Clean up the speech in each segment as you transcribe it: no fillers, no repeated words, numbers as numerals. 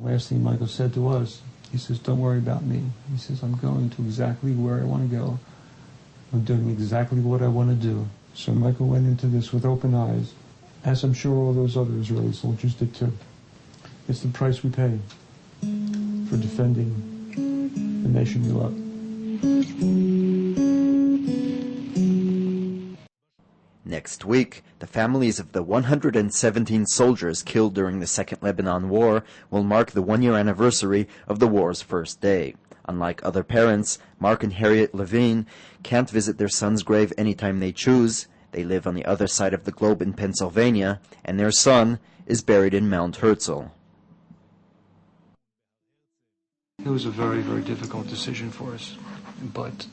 Last thing Michael said to us, he says, don't worry about me. He says, I'm going to exactly where I want to go. I'm doing exactly what I want to do. So Michael went into this with open eyes, as I'm sure all those other Israeli soldiers did too. It's the price we pay for defending the nation we love. Next week, the families of the 117 soldiers killed during the Second Lebanon War will mark the one-year anniversary of the war's first day. Unlike other parents, Mark and Harriet Levin can't visit their son's grave anytime they choose. They live on the other side of the globe in Pennsylvania, and their son is buried in Mount Herzl. It was a very, very difficult decision for us, but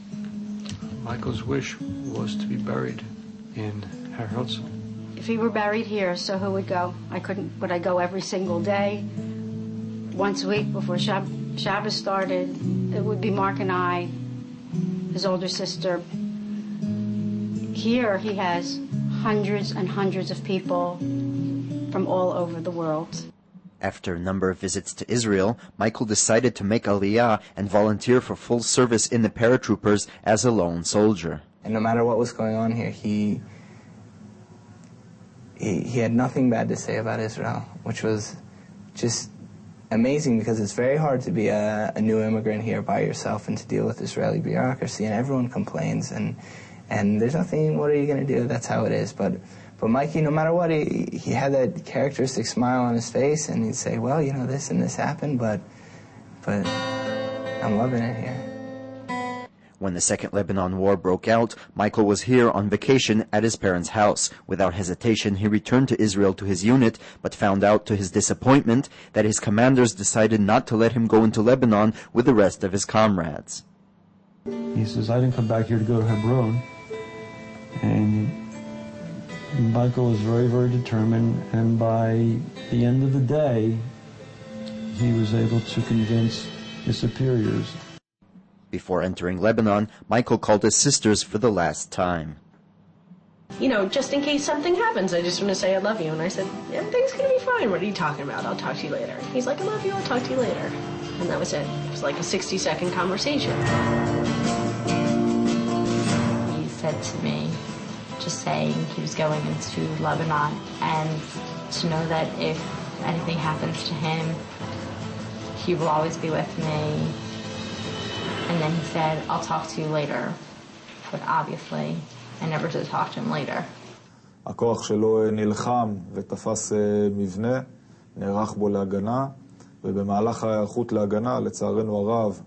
Michael's wish was to be buried in Herzl. If he were buried here, so who would go? Would I go every single day? Once a week before Shabbos started, it would be Mark and I, his older sister. Here he has hundreds and hundreds of people from all over the world. After a number of visits to Israel, Michael decided to make Aliyah and volunteer for full service in the paratroopers as a lone soldier. And no matter what was going on here, he had nothing bad to say about Israel, which was just amazing, because it's very hard to be a new immigrant here by yourself and to deal with Israeli bureaucracy, and everyone complains, and there's nothing, what are you going to do? That's how it is. But Mikey, no matter what, he had that characteristic smile on his face, and he'd say, well, you know, this and this happened, but I'm loving it here. When the Second Lebanon War broke out, Michael was here on vacation at his parents' house. Without hesitation, he returned to Israel to his unit, but found out to his disappointment that his commanders decided not to let him go into Lebanon with the rest of his comrades. He says, I didn't come back here to go to Hebron. And Michael was very, very determined, and by the end of the day, he was able to convince his superiors. Before entering Lebanon, Michael called his sisters for the last time. You know, just in case something happens, I just want to say I love you. And I said, everything's going to be fine. What are you talking about? I'll talk to you later. He's like, I love you. I'll talk to you later. And that was it. It was like a 60-second conversation. He said to me, just saying he was going into Lebanon, and to know that if anything happens to him, he will always be with me. And then he said, I'll talk to you later. But obviously, I never did talk to him later. הכוח שלו נלחם ותפס מבנה, נערך בו להגנה, ובמהלך ההיערכות להגנה, לצערנו הרב,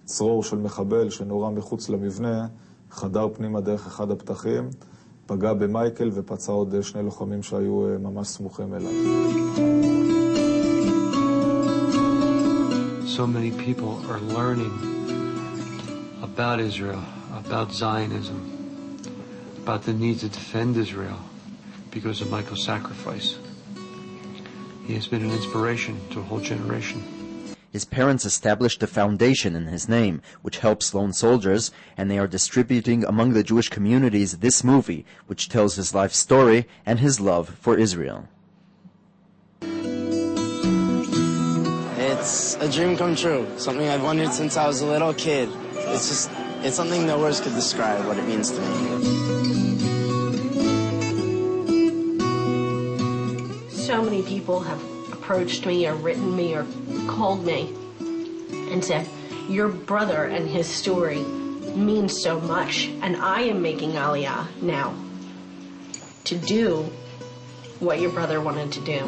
צרור של מחבל שנורה מחוץ למבנה, חדר פנימה דרך אחד הפתחים, פגע במייקל ופצע עוד שני לוחמים שהיו ממש סמוכים אליו. So many people are learning about Israel, about Zionism, about the need to defend Israel because of Michael's sacrifice. He has been an inspiration to a whole generation. His parents established a foundation in his name, which helps lone soldiers, and they are distributing among the Jewish communities this movie, which tells his life story and his love for Israel. It's a dream come true, something I've wondered since I was a little kid. It's something no words could describe what it means to me. So many people have approached me or written me or called me and said, your brother and his story means so much, and I am making Aliyah now to do what your brother wanted to do.